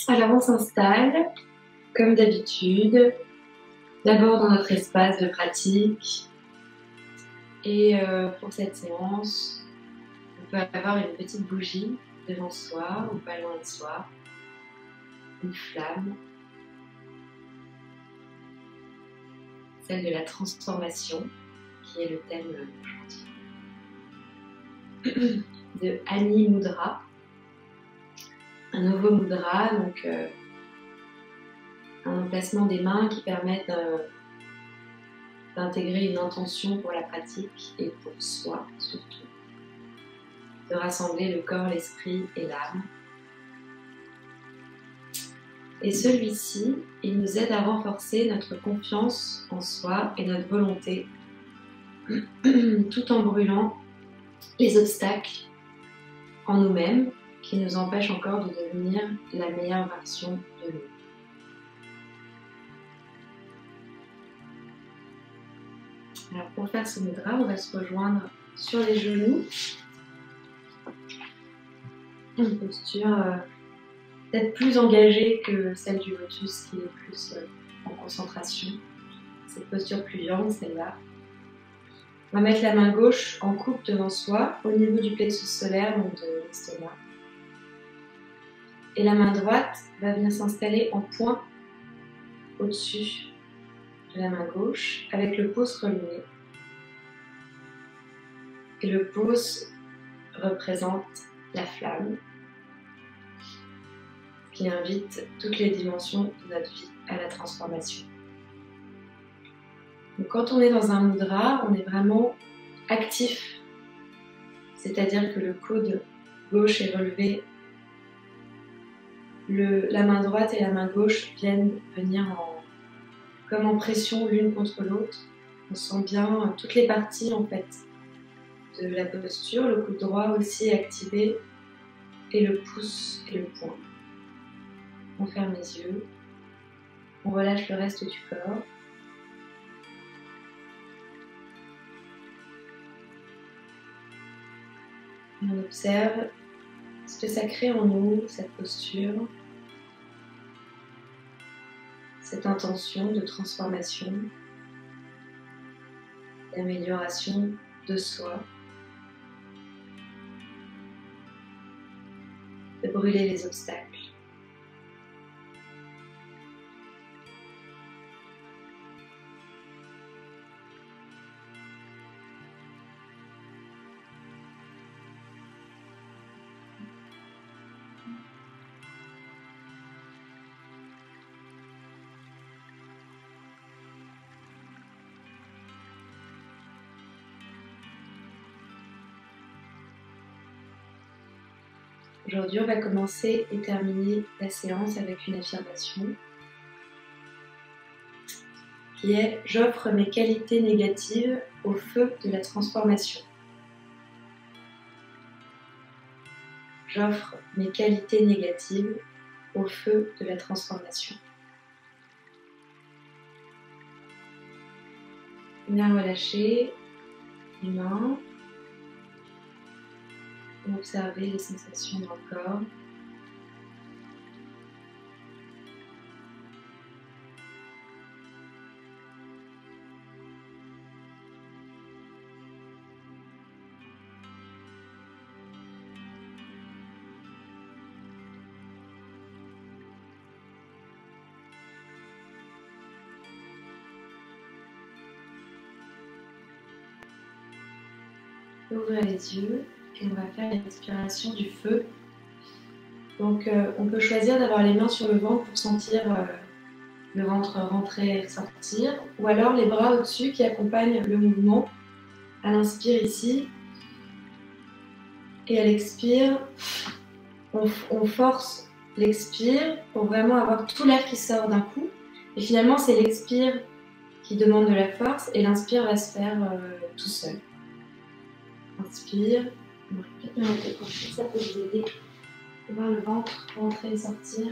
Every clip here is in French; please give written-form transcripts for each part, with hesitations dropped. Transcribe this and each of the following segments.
Alors on s'installe, comme d'habitude, d'abord dans notre espace de pratique. Et pour cette séance, on peut avoir une petite bougie devant soi ou pas loin de soi, une flamme, celle de la transformation, qui est le thème d'aujourd'hui, de Annie Mudra. Un nouveau mudra, donc un emplacement des mains qui permet d'intégrer une intention pour la pratique et pour soi surtout, de rassembler le corps, l'esprit et l'âme. Et celui-ci, il nous aide à renforcer notre confiance en soi et notre volonté, tout en brûlant les obstacles en nous-mêmes qui nous empêchent encore de devenir la meilleure version de nous. Alors pour faire ce mudra, on va se rejoindre sur les genoux. Une posture peut-être plus engagée que celle du lotus qui est plus en concentration. Cette posture plus yang, celle-là. On va mettre la main gauche en coupe devant soi, au niveau du plexus solaire, donc de l'estomac. Et la main droite va venir s'installer en point au-dessus de la main gauche, avec le pouce relevé. Et le pouce représente la flamme, qui invite toutes les dimensions de notre vie à la transformation. Donc, quand on est dans un mudra, on est vraiment actif, c'est-à-dire que le coude gauche est relevé, la main droite et la main gauche viennent venir comme en pression l'une contre l'autre. On sent bien toutes les parties en fait de la posture, le coude droit aussi est activé et le pouce et le poing. On ferme les yeux, on relâche le reste du corps. Et on observe ce que ça crée en nous, cette posture, cette intention de transformation, d'amélioration de soi, de brûler les obstacles. Aujourd'hui, on va commencer et terminer la séance avec une affirmation qui est « J'offre mes qualités négatives au feu de la transformation ». J'offre mes qualités négatives au feu de la transformation. Bien relâcher les mains. Observez les sensations dans le corps. Ouvrez les yeux. Et on va faire une respiration du feu. Donc on peut choisir d'avoir les mains sur le ventre pour sentir le ventre rentrer et sortir, ou alors les bras au-dessus qui accompagnent le mouvement. À l'inspire ici, et à l'expire, on force l'expire pour vraiment avoir tout l'air qui sort d'un coup. Et finalement c'est l'expire qui demande de la force et l'inspire va se faire tout seul. Inspire. Ça peut vous aider à voir le ventre rentrer et sortir.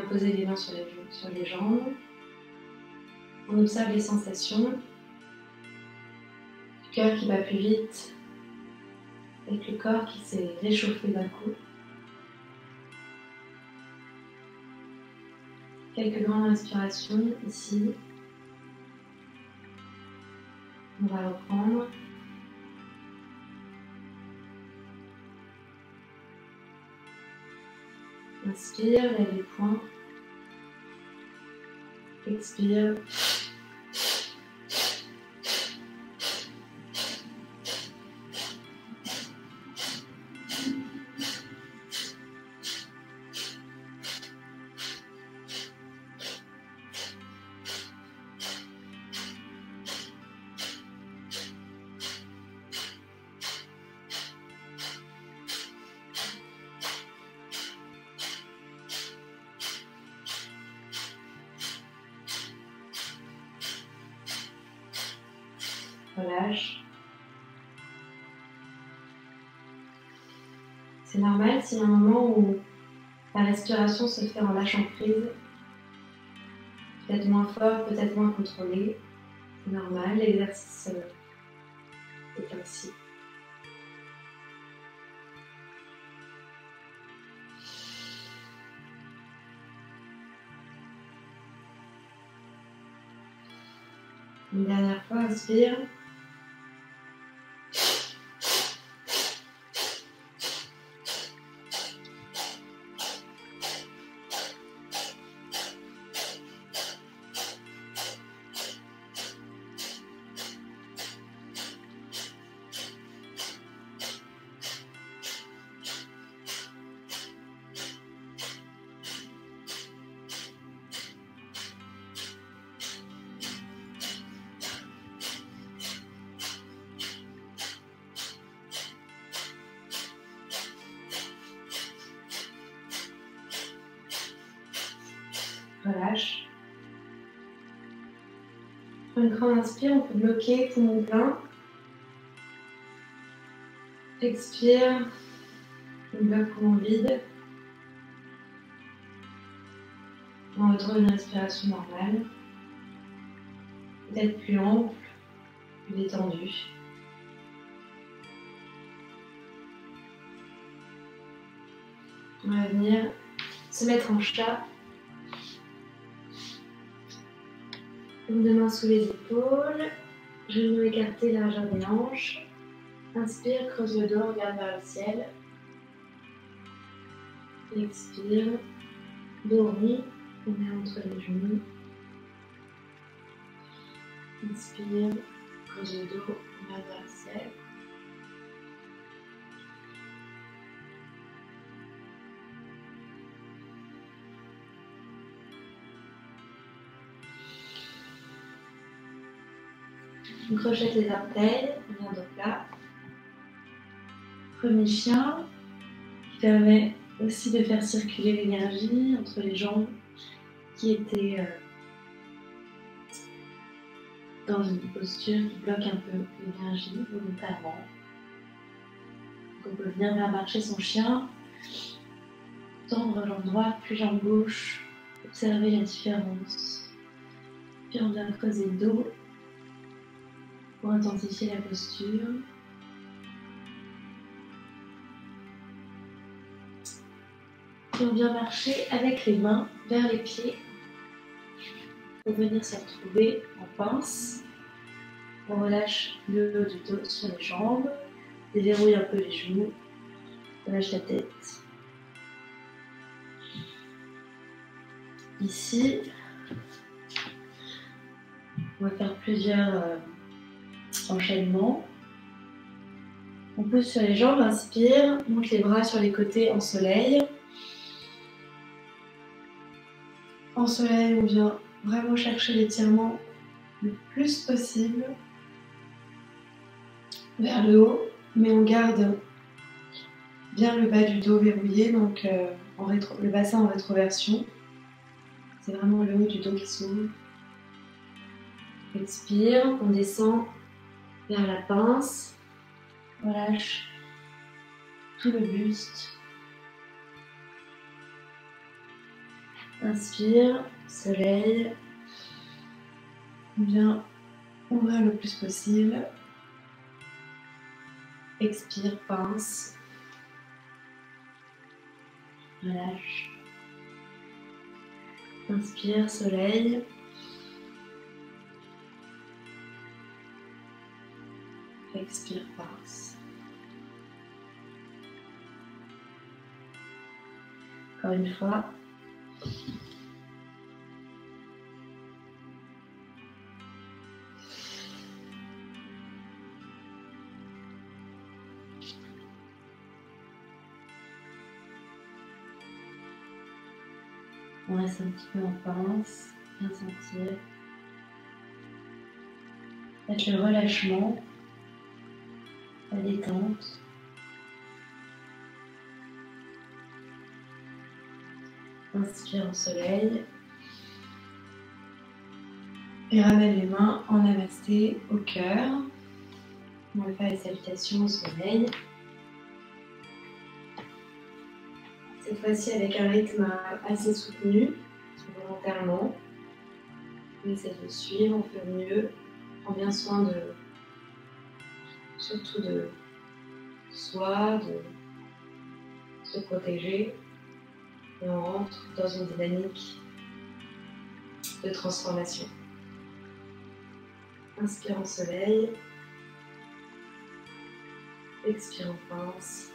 poser les mains sur les jambes. On observe les sensations. Le cœur qui bat plus vite, avec le corps qui s'est réchauffé d'un coup. Quelques grandes respirations ici. On va reprendre. Inspire, lève les poings. Expire. Relâche. C'est normal s'il y a un moment où la respiration se fait en lâchant prise, peut-être moins fort, peut-être moins contrôlé. C'est normal, l'exercice est ainsi. Une dernière fois, inspire. Relâche. Pour une grande inspire, on peut bloquer poumon plein. Expire. On bloque poumon vide. On retrouve une respiration normale. Peut-être plus ample, plus détendue. On va venir se mettre en chat. Deux mains sous les épaules, genoux écartés, largeur des hanches. Inspire, creuse le dos, regarde vers le ciel. Expire, dos rond, on met entre les genoux. Inspire, creuse le dos, regarde vers le ciel. On crochette les orteils, on vient de plat. Premier chien qui permet aussi de faire circuler l'énergie entre les jambes qui étaient dans une posture qui bloque un peu l'énergie volontairement. Donc on peut venir faire marcher son chien, tendre jambe droite puis jambe gauche, observer la différence. Puis on vient creuser le dos pour intensifier la posture. Puis on vient marcher avec les mains vers les pieds pour venir se retrouver en pince. On relâche le haut du dos sur les jambes, déverrouille un peu les genoux, relâche la tête. Ici, on va faire plusieurs enchaînements. On pousse sur les jambes, inspire, monte les bras sur les côtés en soleil. En soleil, on vient vraiment chercher l'étirement le plus possible vers le haut, mais on garde bien le bas du dos verrouillé, donc le bassin en rétroversion. C'est vraiment le haut du dos qui s'ouvre. Expire, on descend vers la pince, relâche tout le buste. Inspire, soleil. Bien ouvrir le plus possible. Expire, pince. Relâche. Inspire, soleil. Expire, pince. Encore une fois. On reste un petit peu en pince, bien sentir. Faites le relâchement, la détente. Inspire au soleil. Et ramène les mains en namasté au cœur. On va faire les salutations au soleil. Cette fois-ci avec un rythme assez soutenu, volontairement. On essaie de suivre, on fait mieux. On prend bien soin surtout de soi, de se protéger. Et on rentre dans une dynamique de transformation. Inspire en soleil. Expire en pince.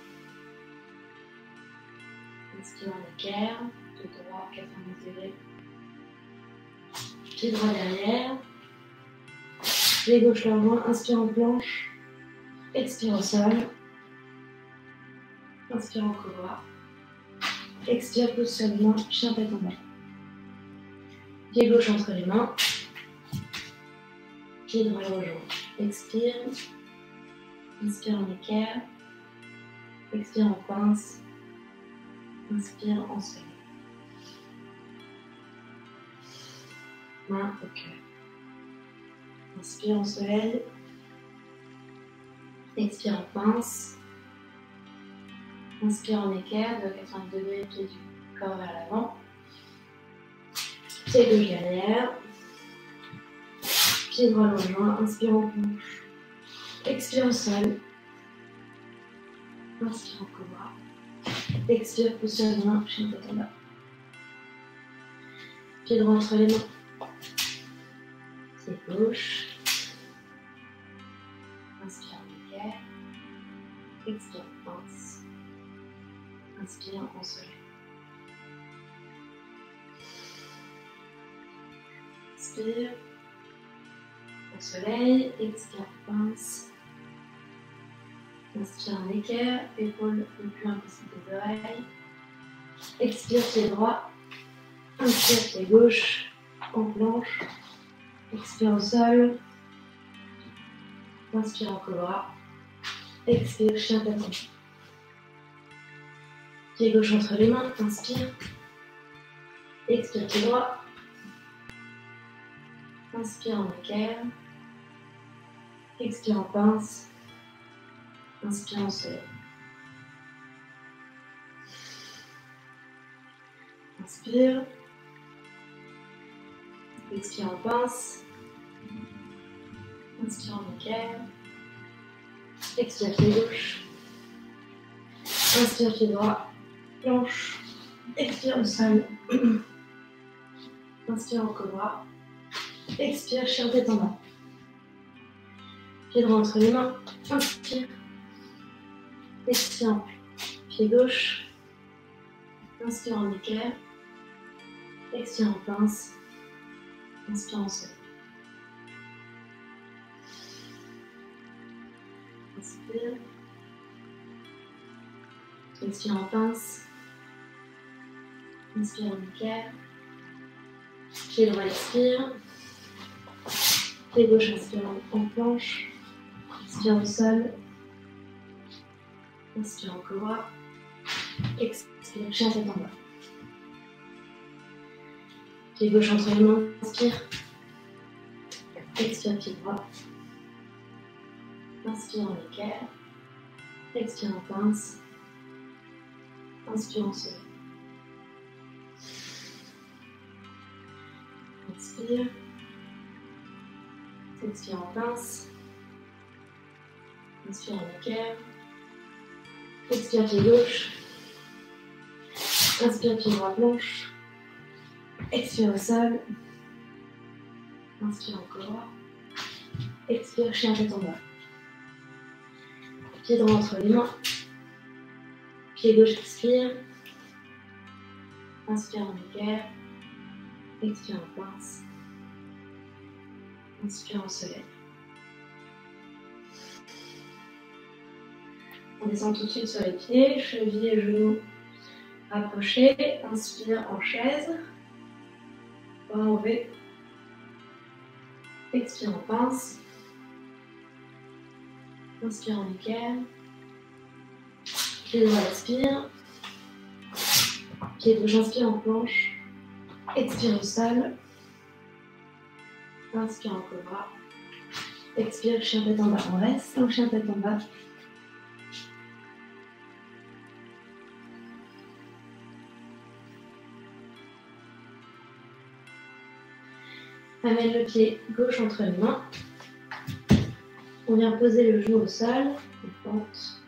Inspire en équerre, pied droit 90 degrés. Pied droit derrière. Pied gauche le loin, inspire en planche. Expire au sol. Inspire en cobra. Expire, positionnement, chien tête en bas. Pied gauche entre les mains. Pied droit rejoint. Expire. Inspire en équerre. Expire en pince. Inspire en soleil. Main au cœur. Inspire en soleil. Expire en pince. Inspire en équerre de 90 degrés, pied du corps vers l'avant. Pied gauche derrière. Pied droit le joint. Inspire en planche. Expire au sol. Inspire en cobra. Expire, positionnement, chien tête en bas. Pied droit entre les mains. Pied gauche. Inspire en équerre. Expire en pince. Inspire en soleil. Inspire en soleil. Expire en pince. Inspire en équerre. Épaules le plus loin possible des oreilles. Expire pied droit. Inspire pied gauche en planche. Expire au sol. Inspire en cobra. Expire chien tête en bas. Pied gauche entre les mains. Inspire. Expire pied droit. Inspire en équerre. Expire en pince. Inspire en soleil. Inspire. Expire en pince. Inspire en équerre. Expire pied gauche. Inspire pied droit. Planche. Expire au sol. Inspire en cobra. Expire chien tête en bas. Pied droit entre les mains. Inspire. Expire en pied gauche. Inspire en équerre. Expire en pince. Inspire en soleil. Inspire. Expire en pince. Inspire en équerre. Pied droit expire. Pied gauche inspire en planche. Expire au sol. Inspire en cobra. Expire chien tête en bas. Pied gauche entre les mains. Inspire. Expire pied droit. Inspire en équerre. Expire en pince. Inspire en soleil. Inspire. Expire en pince. Inspire en équerre. Expire pied gauche. Inspire pied droit planche. Expire au sol. Inspire encore. Expire chien tête en bas. Pied droit entre les mains. Pied gauche expire. Inspire en équerre. Expire en pince. Inspire en soleil. On descend tout de suite sur les pieds, chevilles et genoux rapprochés. Inspire en chaise. Bras en V. Expire en pince. Inspire en équerre. Pied droit expire. Pied gauche inspire en planche. Expire au sol. Inspire en cobra. Expire, chien tête en bas. On reste en chien tête en bas. Amène le pied gauche entre les mains. On vient poser le genou au sol. On plante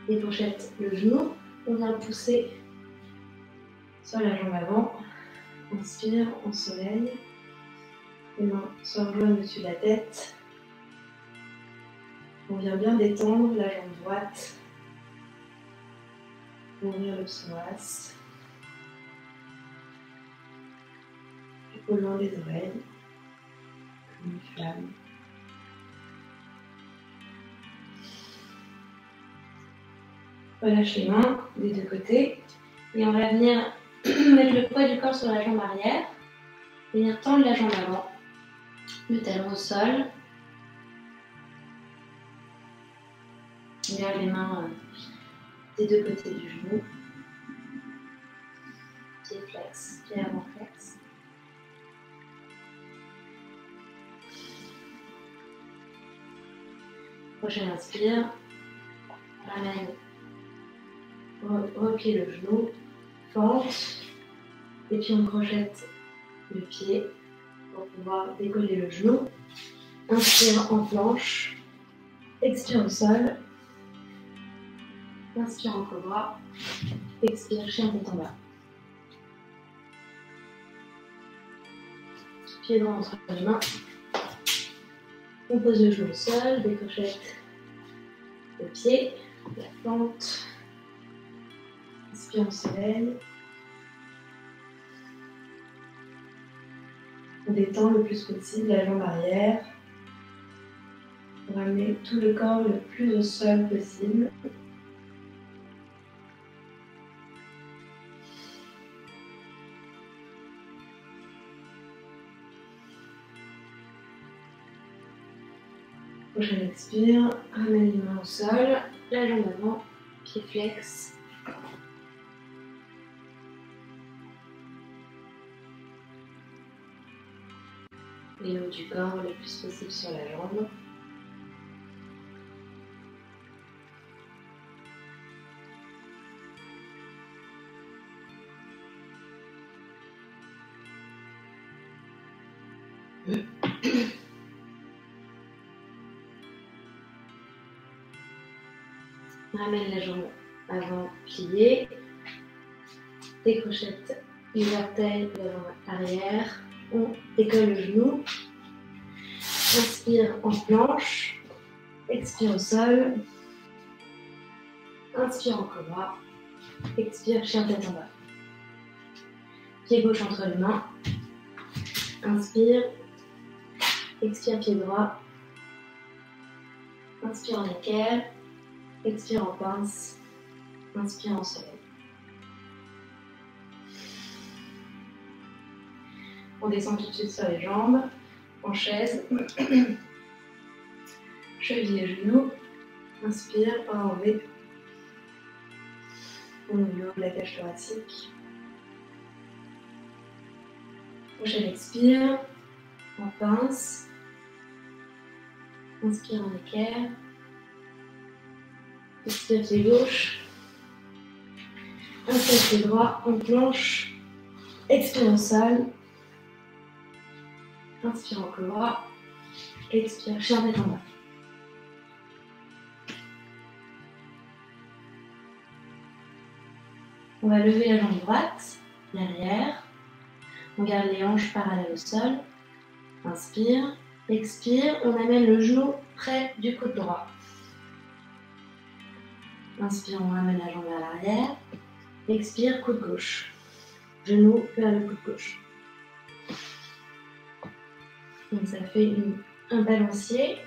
les fourchettes le genou. On vient pousser sur la jambe avant. Inspire, en soleil. Les mains se rejoignent au-dessus de la tête. On vient bien détendre la jambe droite. Ouvrir le psoas. Au long des oreilles, comme une flamme. Relâche les mains des deux côtés et on va venir mettre le poids du corps sur la jambe arrière, venir tendre la jambe avant, le talon au sol. On garde les mains des deux côtés du genou, pied flex, pied avant flex. Prochaine inspire, ramène, replie le genou, fente, et puis on crochette le pied pour pouvoir décoller le genou. Inspire en planche, expire au sol, inspire en cobra, expire chien tête en bas. Pied droit entre les mains. On pose le genou au sol, décrochette le pied, la plante. Inspire en soleil. On détend le plus possible la jambe arrière. On ramener tout le corps le plus au sol possible. Prochaine expire, ramène les mains au sol, la jambe avant, pied flex. Et le haut du corps le plus possible sur la jambe. Ramène la jambe avant pliée, décrochette les orteils de l'avant arrière, on décolle le genou, inspire en planche, expire au sol, inspire en cobra, expire chien tête en bas. Pied gauche entre les mains, inspire, expire pied droit, inspire en équerre, expire en pince, inspire en soleil. On descend tout de suite sur les jambes, en chaise, cheville et genoux, inspire, bras en V, on ouvre le haut de la cage thoracique. Prochaine expire, en pince, inspire en équerre, expire pied gauche, inspire pied droit, en planche, expire au sol, Inspire en cobra. Expire, chien tête en bas. On va lever la jambe droite, derrière. On garde les hanches parallèles au sol. Inspire, expire. On amène le genou près du coude droit. Inspire, on ramène la jambe vers l'arrière. Expire, coude gauche. Genou vers le coude gauche. Donc ça fait un balancier.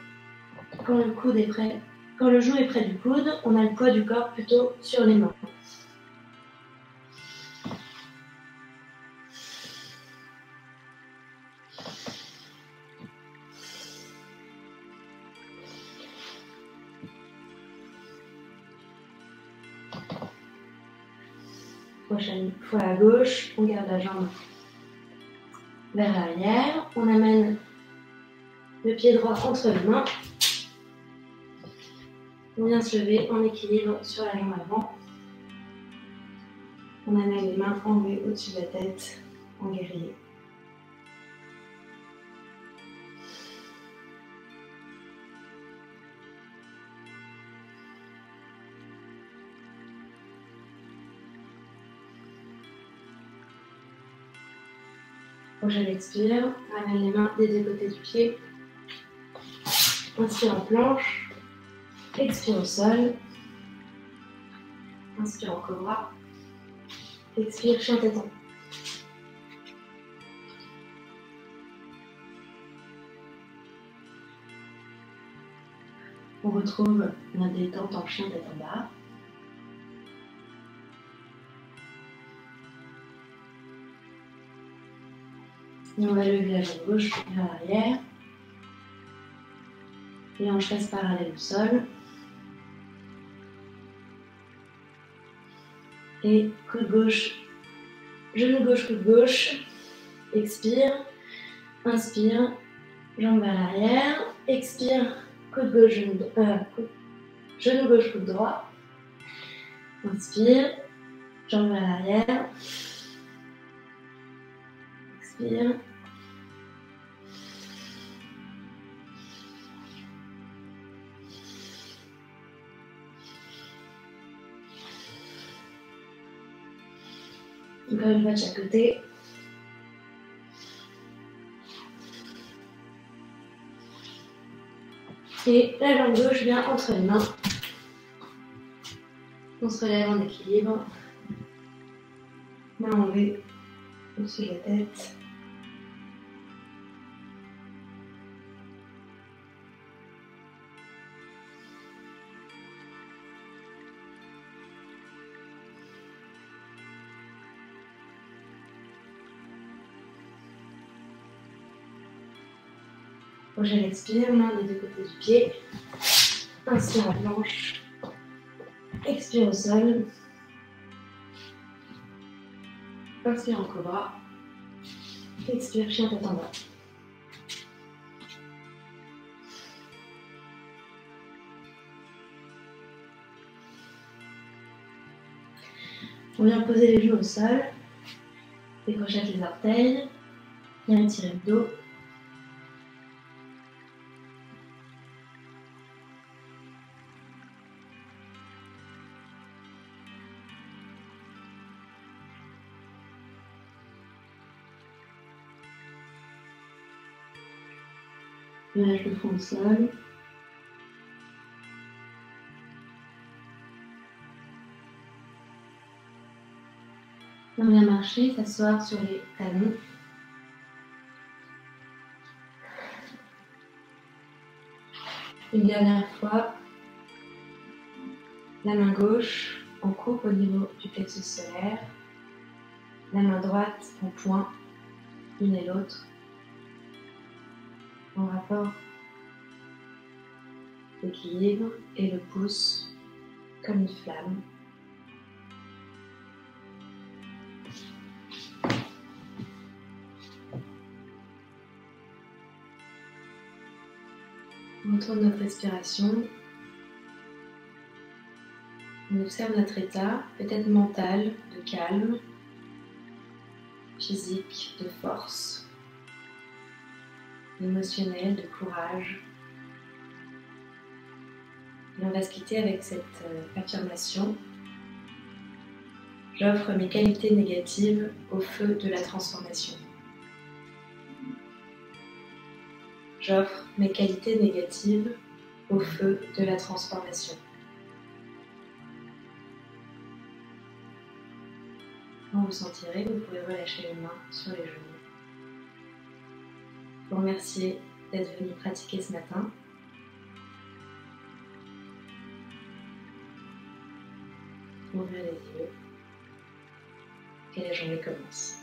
Quand le genou est près du coude, on a le poids du corps plutôt sur les mains. Prochaine fois à gauche, on garde la jambe vers l'arrière. On amène le pied droit entre les mains. On vient se lever en équilibre sur la jambe avant. On amène les mains en V au-dessus de la tête, en guerrier. Prochaine expire, ramène les mains des deux côtés du pied. Inspire en planche. Expire au sol. Inspire en cobra. Expire, chien tête en bas. On retrouve notre détente en chien tête en bas. Et on va lever la jambe gauche vers l'arrière. Les hanches restent parallèles au sol. Et coude gauche, genou gauche, coude gauche. Expire. Inspire. Jambe vers l'arrière. Expire. Coude gauche, genou gauche, coude droit. Inspire. Jambe vers l'arrière. Expire. Encore une fois de chaque côté. Et la jambe gauche vient entre les mains. On se relève en équilibre. Main en V au-dessus de la tête. Prochaine expire, main des deux côtés du pied. Inspire en planche. Expire au sol. Inspire en cobra. Expire, chien tête en bas. On vient poser les genoux au sol. Décrochette les orteils. Viens étirer le dos. Lâche le front au sol. On vient marcher, s'asseoir sur les talons. Une dernière fois, la main gauche en coupe au niveau du plexus solaire, la main droite en point, l'une et l'autre, en rapport d'équilibre, et le pouce comme une flamme. On retourne notre respiration. On observe notre état, peut-être mental, de calme, physique, de force. émotionnelle, de courage. Et on va se quitter avec cette affirmation. J'offre mes qualités négatives au feu de la transformation. J'offre mes qualités négatives au feu de la transformation. Quand vous sentirez, vous pourrez relâcher les mains sur les genoux. Vous remercier d'être venu pratiquer ce matin. Ouvrez les yeux et la journée commence.